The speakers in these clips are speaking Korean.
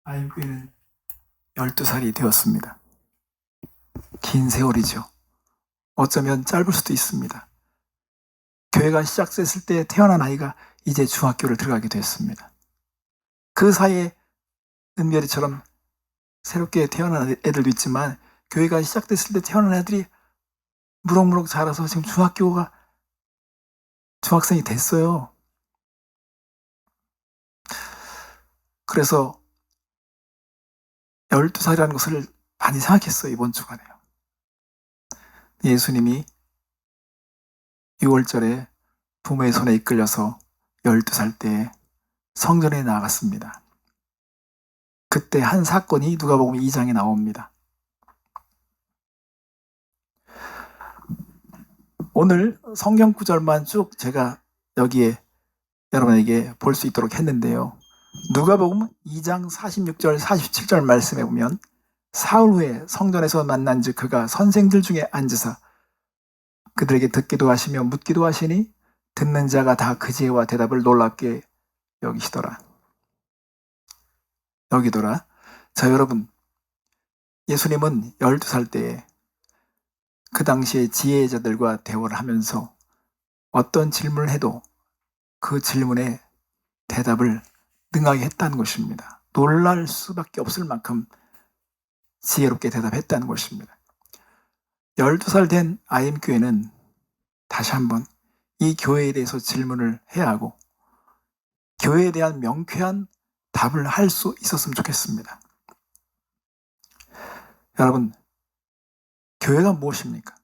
아이교회는 12살이 되었습니다. 긴 세월이죠. 어쩌면 짧을 수도 있습니다. 교회가 시작됐을 때 태어난 아이가 이제 중학교를 들어가게 됐습니다. 그 사이에 은별이처럼 새롭게 태어난 애들도 있지만 교회가 시작됐을 때 태어난 애들이 무럭무럭 자라서 지금 중학생이 됐어요. 그래서 12살이라는 것을 많이 생각했어요, 이번 주간에요. 예수님이 6월절에 부모의 손에 이끌려서 12살 때 성전에 나아갔습니다. 그때 한 사건이 누가복음 2장에 나옵니다. 오늘 성경 구절만 쭉 제가 여기에 여러분에게 볼 수 있도록 했는데요. 누가복음 2장 46절 47절 말씀에 보면 사흘 후에 성전에서 만난즉 그가 선생들 중에 앉으사 그들에게 듣기도 하시며 묻기도 하시니 듣는 자가 다 그 지혜와 대답을 놀랍게 여기더라. 자, 여러분, 예수님은 12살 때에 그 당시에 지혜자들과 대화를 하면서 어떤 질문을 해도 그 질문에 대답을 능하게 했다는 것입니다. 놀랄 수밖에 없을 만큼 지혜롭게 대답했다는 것입니다. 12살 된 IM교회는 다시 한번 이 교회에 대해서 질문을 해야 하고 교회에 대한 명쾌한 답을 할 수 있었으면 좋겠습니다. 여러분, 교회가 무엇입니까?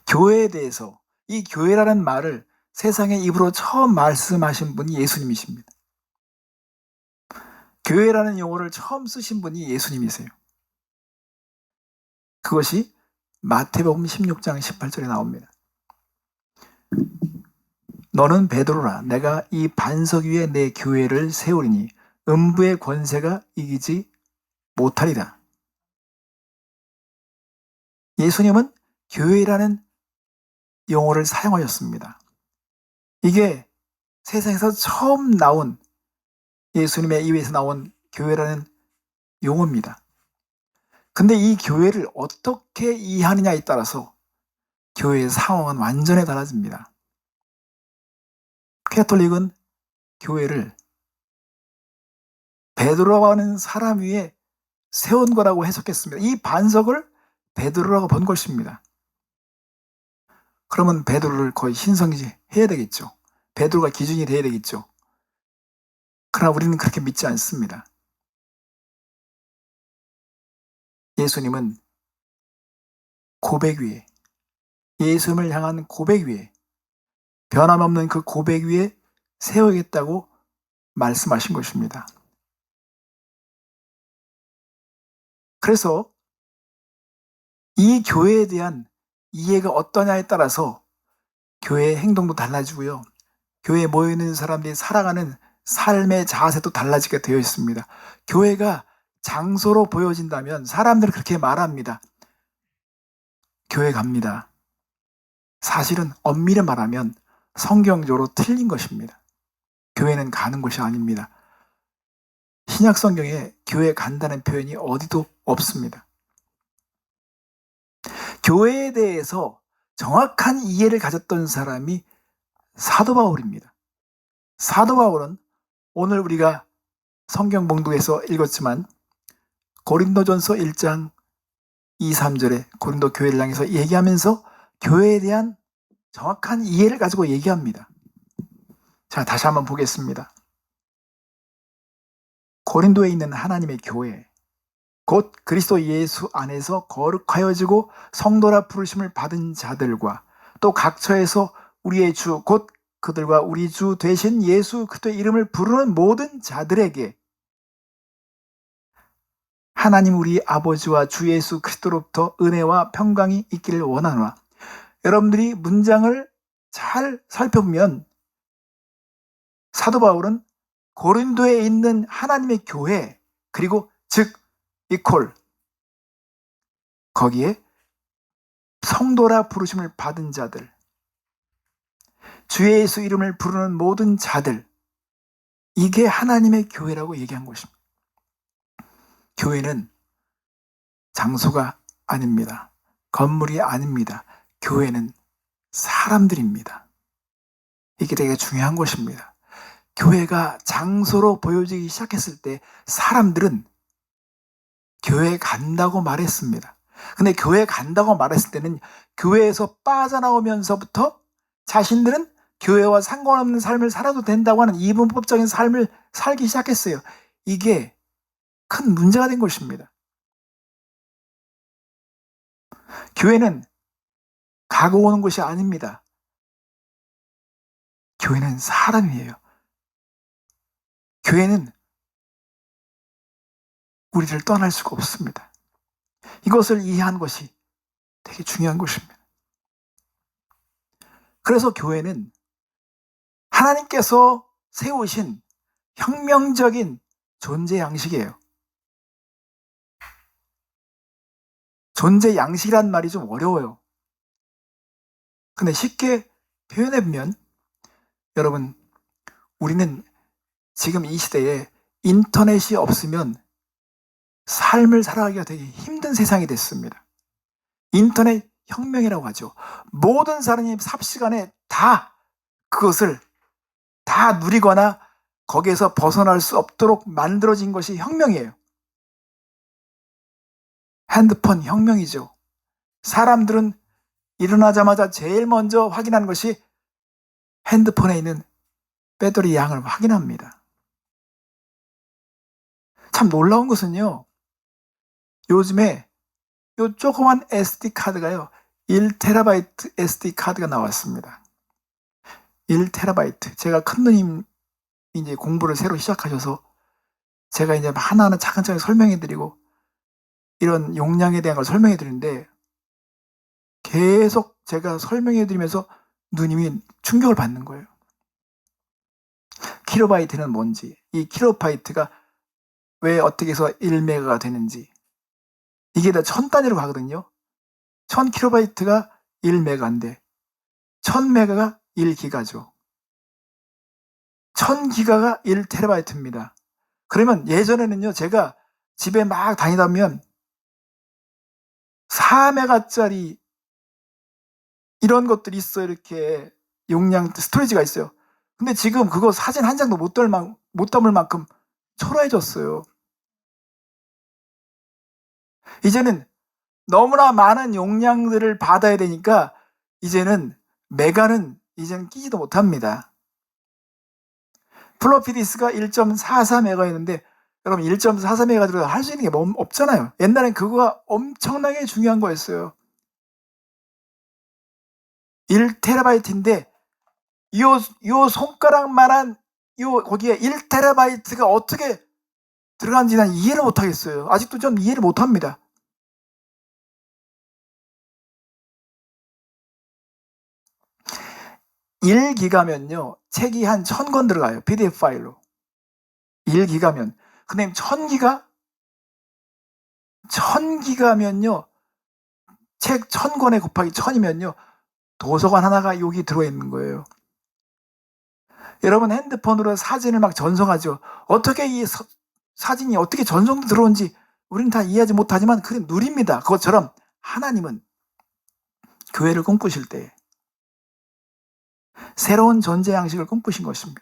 교회에 대해서 이 교회라는 말을 세상의 입으로 처음 말씀하신 분이 예수님이십니다. 교회라는 용어를 처음 쓰신 분이 예수님이세요. 그것이 마태복음 16장 18절에 나옵니다. 너는 베드로라. 내가 이 반석 위에 내 교회를 세우리니 음부의 권세가 이기지 못하리라. 예수님은 교회라는 용어를 사용하셨습니다. 이게 세상에서 처음 나온 예수님의 입에서 나온 교회라는 용어입니다. 근데 이 교회를 어떻게 이해하느냐에 따라서 교회의 상황은 완전히 달라집니다. 캐톨릭은 교회를 베드로라고 하는 사람 위에 세운 거라고 해석했습니다. 이 반석을 베드로라고 본 것입니다. 그러면 베드로를 거의 신성시 해야 되겠죠. 베드로가 기준이 돼야 되겠죠. 그러나 우리는 그렇게 믿지 않습니다. 예수님은 고백 위에, 예수님을 향한 고백 위에, 변함없는 그 고백 위에 세우겠다고 말씀하신 것입니다. 그래서 이 교회에 대한 이해가 어떠냐에 따라서 교회의 행동도 달라지고요. 교회에 모여있는 사람들이 살아가는 삶의 자세도 달라지게 되어 있습니다. 교회가 장소로 보여진다면 사람들은 그렇게 말합니다. 교회 갑니다. 사실은 엄밀히 말하면 성경적으로 틀린 것입니다. 교회는 가는 곳이 아닙니다. 신약 성경에 교회 간다는 표현이 어디도 없습니다. 교회에 대해서 정확한 이해를 가졌던 사람이 사도 바울입니다. 사도 바울은 오늘 우리가 성경 봉독에서 읽었지만 고린도전서 1장 2, 3절에 고린도 교회를 향해서 얘기하면서 교회에 대한 정확한 이해를 가지고 얘기합니다. 자, 다시 한번 보겠습니다. 고린도에 있는 하나님의 교회, 곧 그리스도 예수 안에서 거룩하여지고 성도라 부르심을 받은 자들과 또 각처에서 우리의 주, 곧 그들과 우리 주 되신 예수 그리스도의 이름을 부르는 모든 자들에게 하나님 우리 아버지와 주 예수 그리스도로부터 은혜와 평강이 있기를 원하노라. 여러분들이 문장을 잘 살펴보면 사도 바울은 고린도에 있는 하나님의 교회, 그리고 즉 이퀄 거기에 성도라 부르심을 받은 자들, 주 예수 이름을 부르는 모든 자들, 이게 하나님의 교회라고 얘기한 것입니다. 교회는 장소가 아닙니다. 건물이 아닙니다. 교회는 사람들입니다. 이게 되게 중요한 것입니다. 교회가 장소로 보여지기 시작했을 때 사람들은 교회에 간다고 말했습니다. 근데 교회에 간다고 말했을 때는 교회에서 빠져나오면서부터 자신들은 교회와 상관없는 삶을 살아도 된다고 하는 이분법적인 삶을 살기 시작했어요. 이게 큰 문제가 된 것입니다. 교회는 가고 오는 곳이 아닙니다. 교회는 사람이에요. 교회는 우리를 떠날 수가 없습니다. 이것을 이해한 것이 되게 중요한 것입니다. 그래서 교회는 하나님께서 세우신 혁명적인 존재 양식이에요. 존재 양식이란 말이 좀 어려워요. 근데 쉽게 표현해보면, 여러분, 우리는 지금 이 시대에 인터넷이 없으면 삶을 살아가기가 되게 힘든 세상이 됐습니다. 인터넷 혁명이라고 하죠. 모든 사람이 삽시간에 다 그것을 다 누리거나 거기에서 벗어날 수 없도록 만들어진 것이 혁명이에요. 핸드폰 혁명이죠. 사람들은 일어나자마자 제일 먼저 확인하는 것이 핸드폰에 있는 배터리 양을 확인합니다. 참 놀라운 것은요, 요즘에 요 조그만 SD카드가요 1TB SD카드가 나왔습니다. 1TB. 제가 큰누님 이제 공부를 새로 시작하셔서 제가 이제 하나하나 차근차근 설명해 드리고 이런 용량에 대한 걸 설명해 드리는데, 계속 제가 설명해 드리면서 누님이 충격을 받는 거예요. 킬로바이트는 뭔지, 이 킬로바이트가 왜 어떻게 해서 1메가가 되는지, 이게 다 1000단위로 가거든요. 1000킬로바이트가 1메가인데 1000메가가 1기가죠. 1000기가가 1테라바이트입니다. 그러면 예전에는요, 제가 집에 막 다니다 보면 4메가짜리 이런 것들이 있어요. 이렇게 용량 스토리지가 있어요. 근데 지금 그거 사진 한 장도 못 담을 만큼 초라해졌어요. 이제는 너무나 많은 용량들을 받아야 되니까 이제는 메가는 이제는 끼지도 못합니다. 플로피 디스크가 1.44메가였는데 여러분 1.44메가 들어가 할 수 있는 게 없잖아요. 옛날엔 그거가 엄청나게 중요한 거였어요. 1TB인데 요 손가락만한 거기에 1TB가 어떻게 들어가는지 난 이해를 못 하겠어요. 아직도 좀 이해를 못 합니다. (1기가면요) 책이 한 1000권 들어가요. PDF 파일로. 1기가면. 근데 1000기가면요, 책 1000권에 곱하기 1000이면요 도서관 하나가 여기 들어있는 거예요. 여러분 핸드폰으로 사진을 막 전송하죠. 어떻게 이 사진이 어떻게 전송 들어온지 우리는 다 이해하지 못하지만 그게 누립니다. 그것처럼 하나님은 교회를 꿈꾸실 때 새로운 존재 양식을 꿈꾸신 것입니다.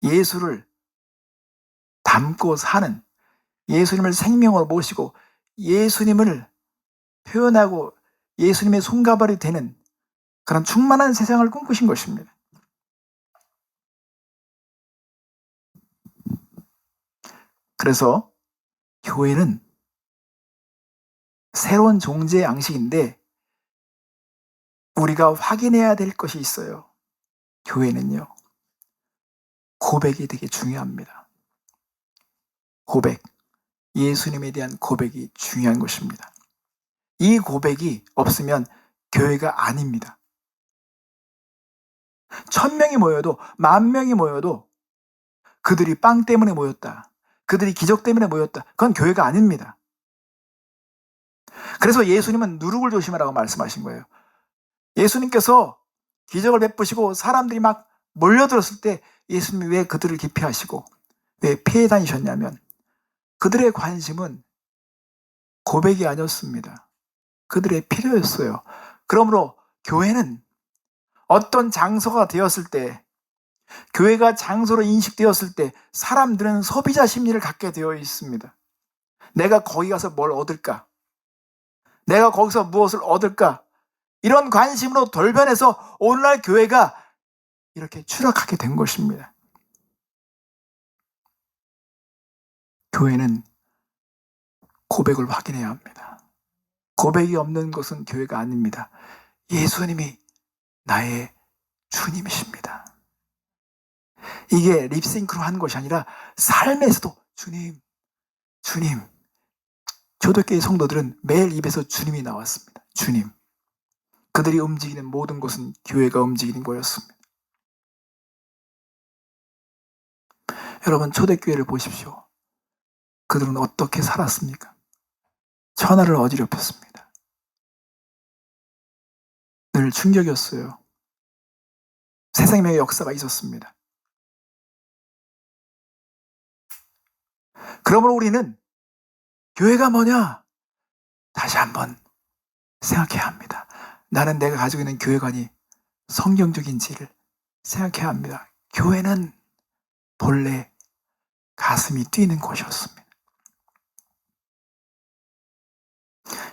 예수를 닮고 사는, 예수님을 생명으로 모시고 예수님을 표현하고 예수님의 손가발이 되는 그런 충만한 세상을 꿈꾸신 것입니다. 그래서 교회는 새로운 존재 양식인데 우리가 확인해야 될 것이 있어요. 교회는요, 고백이 되게 중요합니다. 고백, 예수님에 대한 고백이 중요한 것입니다. 이 고백이 없으면 교회가 아닙니다. 1000명이 모여도 10,000명이 모여도 그들이 빵 때문에 모였다, 그들이 기적 때문에 모였다, 그건 교회가 아닙니다. 그래서 예수님은 누룩을 조심하라고 말씀하신 거예요. 예수님께서 기적을 베푸시고 사람들이 막 몰려들었을 때 예수님이 왜 그들을 기피하시고 왜 피해 다니셨냐면 그들의 관심은 고백이 아니었습니다. 그들의 필요였어요. 그러므로 교회는 어떤 장소가 되었을 때, 교회가 장소로 인식되었을 때 사람들은 소비자 심리를 갖게 되어 있습니다. 내가 거기 가서 뭘 얻을까? 내가 거기서 무엇을 얻을까? 이런 관심으로 돌변해서 오늘날 교회가 이렇게 추락하게 된 것입니다. 교회는 고백을 확인해야 합니다. 고백이 없는 것은 교회가 아닙니다. 예수님이 나의 주님이십니다. 이게 립싱크로 하는 것이 아니라 삶에서도 주님, 주님. 초대교회 성도들은 매일 입에서 주님이 나왔습니다. 주님. 그들이 움직이는 모든 것은 교회가 움직이는 거였습니다. 여러분, 초대교회를 보십시오. 그들은 어떻게 살았습니까? 천하를 어지럽혔습니다. 늘 충격이었어요. 새 생명의 역사가 있었습니다. 그러므로 우리는 교회가 뭐냐? 다시 한번 생각해야 합니다. 나는 내가 가지고 있는 교회관이 성경적인지를 생각해야 합니다. 교회는 본래 가슴이 뛰는 곳이었습니다.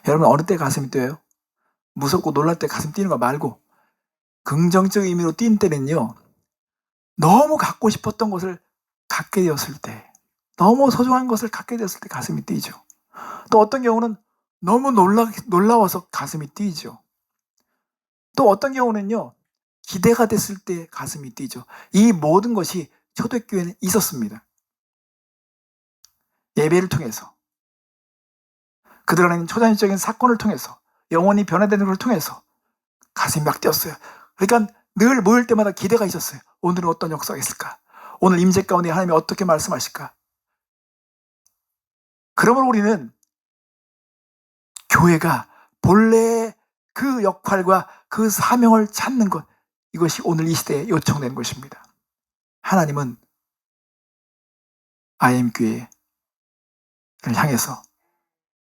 여러분, 어느 때 가슴이 뛰어요? 무섭고 놀랄 때 가슴 뛰는 거 말고 긍정적 의미로 뛴 때는요, 너무 갖고 싶었던 것을 갖게 되었을 때, 너무 소중한 것을 갖게 되었을 때 가슴이 뛰죠. 또 어떤 경우는 너무 놀라워서 가슴이 뛰죠. 또 어떤 경우는요, 기대가 됐을 때 가슴이 뛰죠. 이 모든 것이 초대교회는 있었습니다. 예배를 통해서, 그들 안에 있는 초자연적인 사건을 통해서, 영혼이 변화되는 걸 통해서 가슴이 막 뛰었어요. 그러니까 늘 모일 때마다 기대가 있었어요. 오늘은 어떤 역사가 있을까? 오늘 임재 가운데 하나님이 어떻게 말씀하실까? 그러므로 우리는 교회가 본래의 그 역할과 그 사명을 찾는 것, 이것이 오늘 이 시대에 요청되는 것입니다. 하나님은 IM교회를 향해서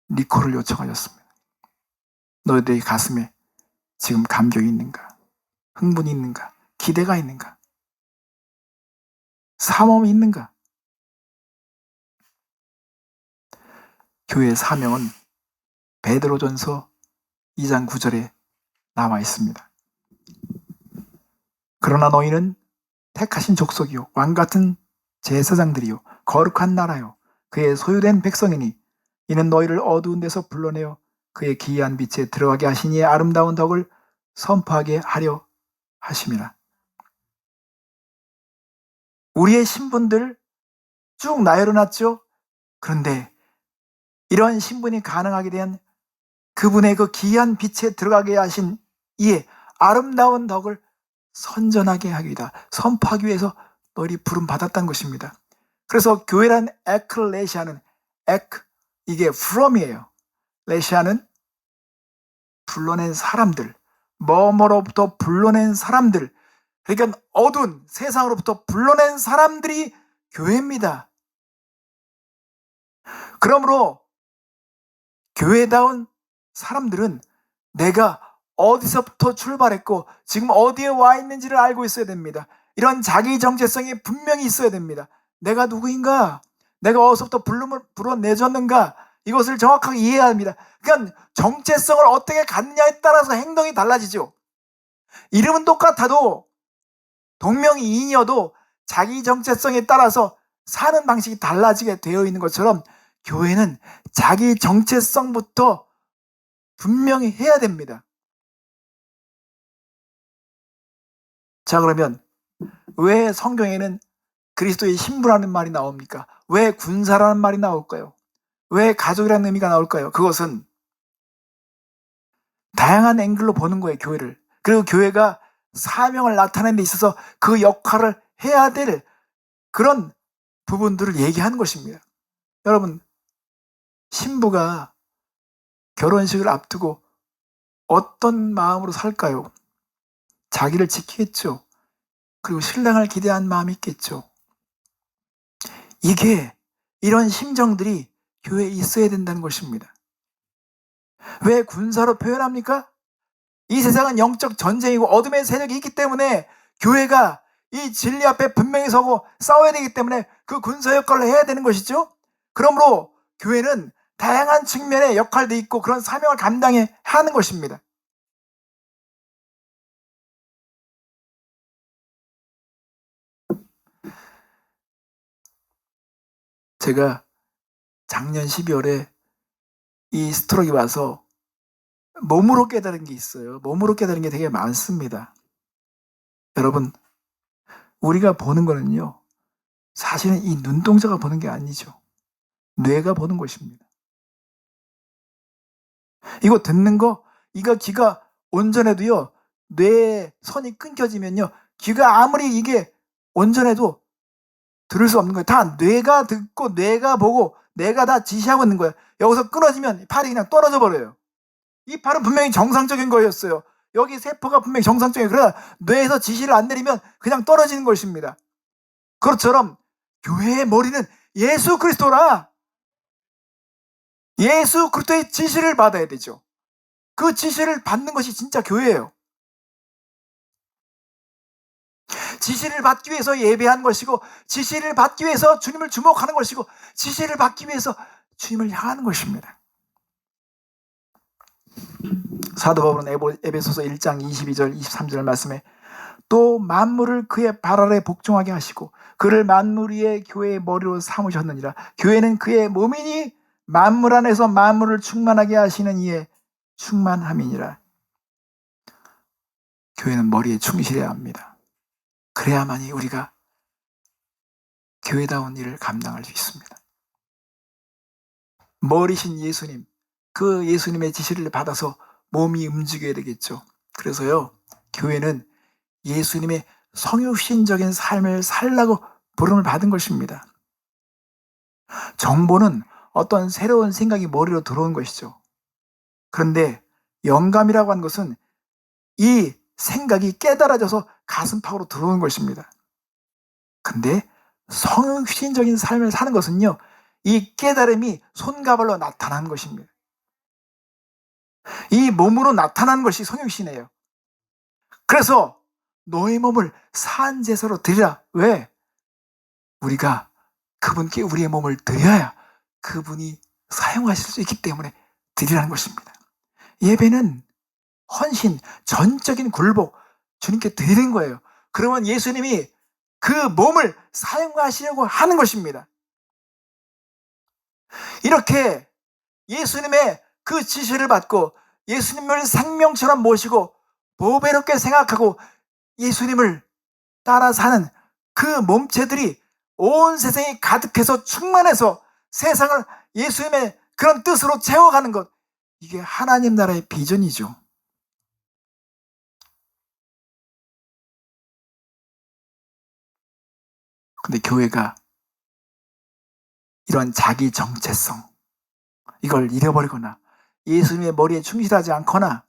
리콜을 요청하셨습니다. 너희들의 가슴에 지금 감격이 있는가? 흥분이 있는가? 기대가 있는가? 사모함이 있는가? 교회의 사명은 베드로전서 2장 9절에 나와 있습니다. 그러나 너희는 택하신 족속이요 왕같은 제사장들이요 거룩한 나라요 그의 소유된 백성이니 이는 너희를 어두운 데서 불러내어 그의 기이한 빛에 들어가게 하시니 아름다운 덕을 선포하게 하려 하심이라. 우리의 신분들 쭉 나열해놨죠. 그런데 이런 신분이 가능하게 된 그분의 그 기이한 빛에 들어가게 하신 이의 아름다운 덕을 선전하게 하기 위하다, 선포하기 위해서 너희들이 부름받았다는 것입니다. 그래서 교회란 에클레시아는 이게 from이에요. 레시아는 불러낸 사람들, 뭐뭐로부터 불러낸 사람들, 그러니까 어두운 세상으로부터 불러낸 사람들이 교회입니다. 그러므로 교회다운 사람들은 내가 어디서부터 출발했고 지금 어디에 와 있는지를 알고 있어야 됩니다. 이런 자기 정체성이 분명히 있어야 됩니다. 내가 누구인가? 내가 어디서부터 불어내줬는가? 이것을 정확하게 이해해야 합니다. 그러니까 정체성을 어떻게 갖느냐에 따라서 행동이 달라지죠. 이름은 똑같아도 동명이인이어도 자기 정체성에 따라서 사는 방식이 달라지게 되어 있는 것처럼 교회는 자기 정체성부터 분명히 해야 됩니다. 자, 그러면 왜 성경에는 그리스도의 신부라는 말이 나옵니까? 왜 군사라는 말이 나올까요? 왜 가족이라는 의미가 나올까요? 그것은 다양한 앵글로 보는 거예요, 교회를. 그리고 교회가 사명을 나타내는 데 있어서 그 역할을 해야 될 그런 부분들을 얘기하는 것입니다. 여러분, 신부가 결혼식을 앞두고 어떤 마음으로 살까요? 자기를 지키겠죠. 그리고 신랑을 기대한 마음이 있겠죠. 이런 심정들이 교회에 있어야 된다는 것입니다. 왜 군사로 표현합니까? 이 세상은 영적 전쟁이고 어둠의 세력이 있기 때문에 교회가 이 진리 앞에 분명히 서고 싸워야 되기 때문에 그 군사 역할을 해야 되는 것이죠. 그러므로 교회는 다양한 측면의 역할도 있고 그런 사명을 감당해야 하는 것입니다. 제가 작년 12월에 이 스트로크가 와서 몸으로 깨달은 게 있어요. 몸으로 깨달은 게 되게 많습니다. 여러분, 우리가 보는 거는요, 사실은 이 눈동자가 보는 게 아니죠. 뇌가 보는 것입니다. 이거 듣는 거, 이거 귀가 온전해도요, 뇌의 선이 끊겨지면요, 귀가 아무리 이게 온전해도 들을 수 없는 거예요. 다 뇌가 듣고 뇌가 보고 뇌가 다 지시하고 있는 거예요. 여기서 끊어지면 팔이 그냥 떨어져 버려요. 이 팔은 분명히 정상적인 거였어요. 여기 세포가 분명히 정상적이에요. 그러나 뇌에서 지시를 안 내리면 그냥 떨어지는 것입니다. 그것처럼 교회의 머리는 예수 그리스도라. 예수 그리스도의 지시를 받아야 되죠. 그 지시를 받는 것이 진짜 교회예요. 지시를 받기 위해서 예배한 것이고, 지시를 받기 위해서 주님을 주목하는 것이고, 지시를 받기 위해서 주님을 향하는 것입니다. 사도 바울은 에베소서 1장 22절 23절 말씀에 또 만물을 그의 발 아래 복종하게 하시고 그를 만물 위의 교회의 머리로 삼으셨느니라. 교회는 그의 몸이니 만물 안에서 만물을 충만하게 하시는 이의 충만함이니라. 교회는 머리에 충실해야 합니다. 그래야만이 우리가 교회다운 일을 감당할 수 있습니다. 머리신 예수님, 그 예수님의 지시를 받아서 몸이 움직여야 되겠죠. 그래서요, 교회는 예수님의 성육신적인 삶을 살라고 부름을 받은 것입니다. 정보는 어떤 새로운 생각이 머리로 들어온 것이죠. 그런데 영감이라고 하는 것은 이 생각이 깨달아져서 가슴팍으로 들어오는 것입니다. 근데 성육신적인 삶을 사는 것은요, 이 깨달음이 손과 발로 나타나는 것입니다. 이 몸으로 나타나는 것이 성육신이에요. 그래서 너의 몸을 산제사로 드리라. 왜? 우리가 그분께 우리의 몸을 드려야 그분이 사용하실 수 있기 때문에 드리라는 것입니다. 예배는 헌신, 전적인 굴복, 주님께 드리는 거예요. 그러면 예수님이 그 몸을 사용하시려고 하는 것입니다. 이렇게 예수님의 그 지시를 받고 예수님을 생명처럼 모시고 보배롭게 생각하고 예수님을 따라 사는 그 몸체들이 온 세상이 가득해서 충만해서 세상을 예수님의 그런 뜻으로 채워가는 것, 이게 하나님 나라의 비전이죠. 근데 교회가 이런 자기 정체성, 이걸 잃어버리거나 예수님의 머리에 충실하지 않거나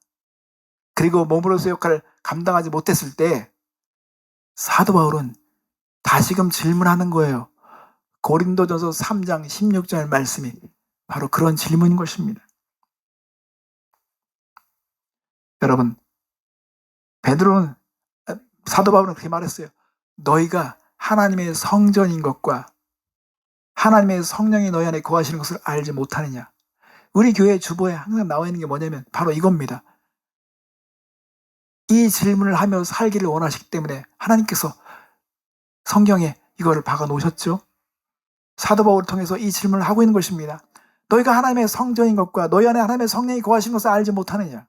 그리고 몸으로서의 역할을 감당하지 못했을 때 사도 바울은 다시금 질문하는 거예요. 고린도전서 3장 16절 말씀이 바로 그런 질문인 것입니다. 여러분, 사도 바울은 그렇게 말했어요. 너희가 하나님의 성전인 것과 하나님의 성령이 너희 안에 거하시는 것을 알지 못하느냐. 우리 교회 주보에 항상 나와 있는 게 뭐냐면 바로 이겁니다. 이 질문을 하며 살기를 원하시기 때문에 하나님께서 성경에 이거를 박아 놓으셨죠. 사도 바울을 통해서 이 질문을 하고 있는 것입니다. 너희가 하나님의 성전인 것과 너희 안에 하나님의 성령이 거하시는 것을 알지 못하느냐.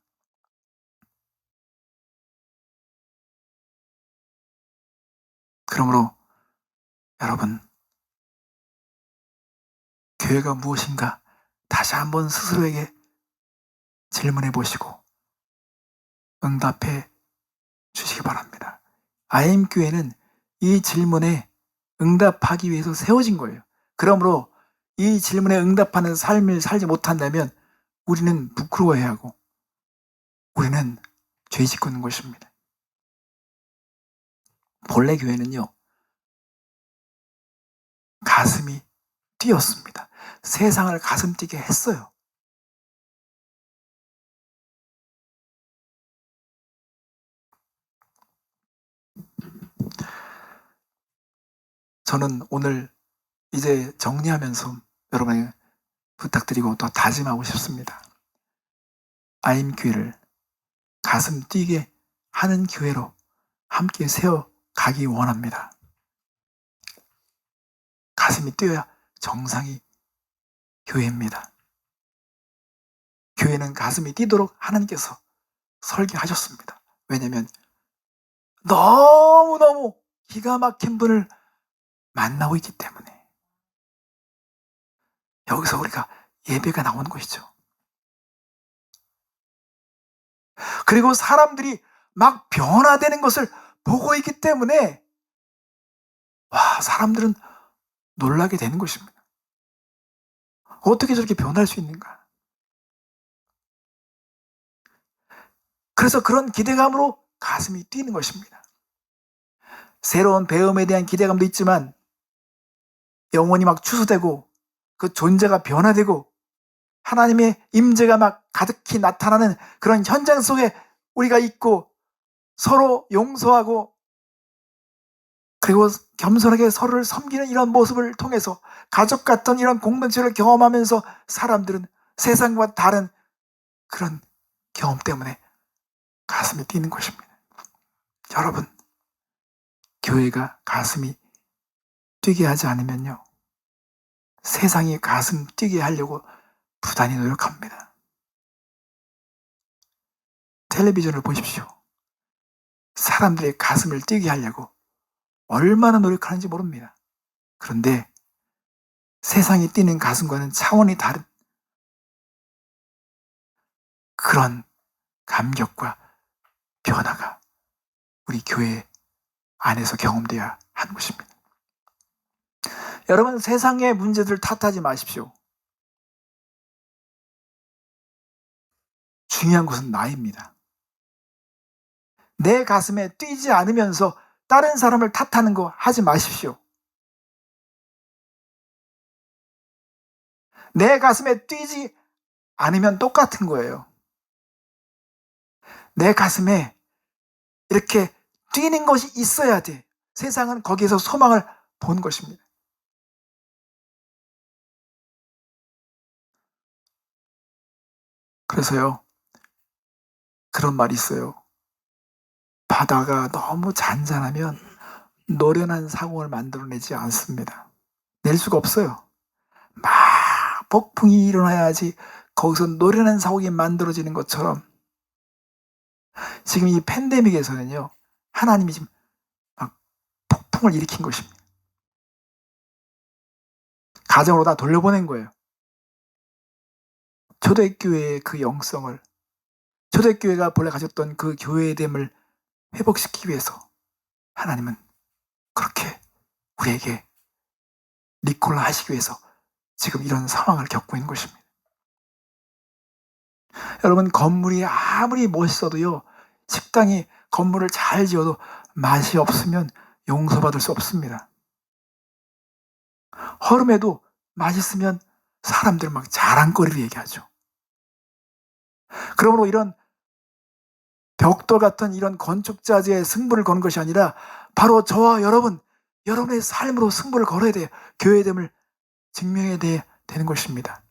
그러므로 여러분, 교회가 무엇인가 다시 한번 스스로에게 질문해 보시고 응답해 주시기 바랍니다. IM교회는 이 질문에 응답하기 위해서 세워진 거예요. 그러므로 이 질문에 응답하는 삶을 살지 못한다면 우리는 부끄러워해야 하고 우리는 죄 짓고 있는 것입니다. 본래 교회는요, 가슴이 뛰었습니다. 세상을 가슴 뛰게 했어요. 저는 오늘 이제 정리하면서 여러분에게 부탁드리고 또 다짐하고 싶습니다. 아임 교회를 가슴 뛰게 하는 교회로 함께 세워가기 원합니다. 가슴이 뛰어야 정상이 교회입니다. 교회는 가슴이 뛰도록 하나님께서 설계하셨습니다. 왜냐하면 너무너무 기가 막힌 분을 만나고 있기 때문에 여기서 우리가 예배가 나오는 것이죠. 그리고 사람들이 막 변화되는 것을 보고 있기 때문에 사람들은 놀라게 되는 것입니다. 어떻게 저렇게 변할 수 있는가? 그래서 그런 기대감으로 가슴이 뛰는 것입니다. 새로운 배움에 대한 기대감도 있지만 영혼이 막 추수되고 그 존재가 변화되고 하나님의 임재가 막 가득히 나타나는 그런 현장 속에 우리가 있고 서로 용서하고 그리고 겸손하게 서로를 섬기는 이런 모습을 통해서 가족 같은 이런 공동체를 경험하면서 사람들은 세상과 다른 그런 경험 때문에 가슴이 뛰는 것입니다. 여러분, 교회가 가슴이 뛰게 하지 않으면요, 세상이 가슴 뛰게 하려고 부단히 노력합니다. 텔레비전을 보십시오. 사람들의 가슴을 뛰게 하려고 얼마나 노력하는지 모릅니다. 그런데 세상이 뛰는 가슴과는 차원이 다른 그런 감격과 변화가 우리 교회 안에서 경험되어야 하는 것입니다. 여러분, 세상의 문제들 탓하지 마십시오. 중요한 것은 나입니다. 내 가슴에 뛰지 않으면서 다른 사람을 탓하는 거 하지 마십시오. 내 가슴에 뛰지 않으면 똑같은 거예요. 내 가슴에 이렇게 뛰는 것이 있어야 돼. 세상은 거기에서 소망을 본 것입니다. 그래서요, 그런 말이 있어요. 바다가 너무 잔잔하면 노련한 상황을 만들어내지 않습니다. 낼 수가 없어요. 막 폭풍이 일어나야지 거기서 노련한 상황이 만들어지는 것처럼 지금 이 팬데믹에서는요, 하나님이 지금 막 폭풍을 일으킨 것입니다. 가정으로 다 돌려보낸 거예요. 초대교회의 그 영성을, 초대교회가 본래 가졌던 그 교회됨을 회복시키기 위해서 하나님은 그렇게 우리에게 리콜라 하시기 위해서 지금 이런 상황을 겪고 있는 것입니다. 여러분, 건물이 아무리 멋있어도요, 식당이 건물을 잘 지어도 맛이 없으면 용서받을 수 없습니다. 허름해도 맛있으면 사람들 막 자랑거리를 얘기하죠. 그러므로 이런 벽돌 같은 이런 건축자재의 승부를 거는 것이 아니라 바로 저와 여러분의 삶으로 승부를 걸어야 돼요. 교회됨을 증명해야 되는 것입니다.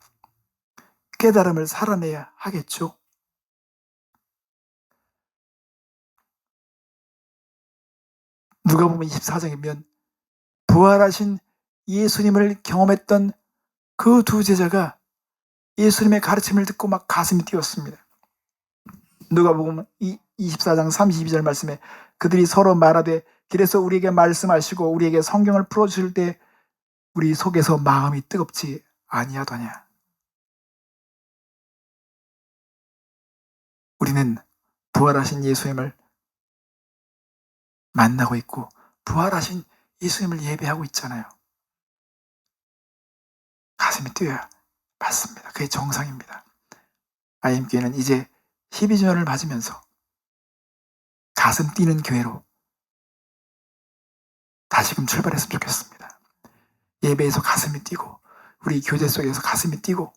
깨달음을 살아내야 하겠죠. 누가복음 24장이면 부활하신 예수님을 경험했던 그 두 제자가 예수님의 가르침을 듣고 막 가슴이 뛰었습니다. 누가복음 24장 32절 말씀에 그들이 서로 말하되 길에서 우리에게 말씀하시고 우리에게 성경을 풀어주실 때 우리 속에서 마음이 뜨겁지 아니하더냐. 우리는 부활하신 예수님을 만나고 있고 부활하신 예수님을 예배하고 있잖아요. 가슴이 뛰어야 맞습니다. 그게 정상입니다. IM교회는 이제 12주년을 맞으면서 가슴 뛰는 교회로 다시금 출발했으면 좋겠습니다. 예배에서 가슴이 뛰고 우리 교제 속에서 가슴이 뛰고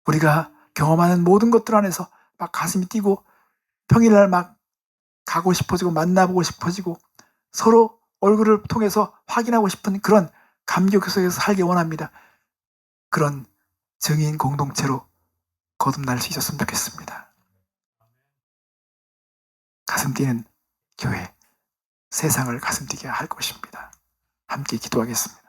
우리가 경험하는 모든 것들 안에서 막 가슴이 뛰고 평일날 막 가고 싶어지고 만나보고 싶어지고 서로 얼굴을 통해서 확인하고 싶은 그런 감격 속에서 살기 원합니다. 그런 증인 공동체로 거듭날 수 있었으면 좋겠습니다. 가슴 뛰는 교회, 세상을 가슴 뛰게 할 것입니다. 함께 기도하겠습니다.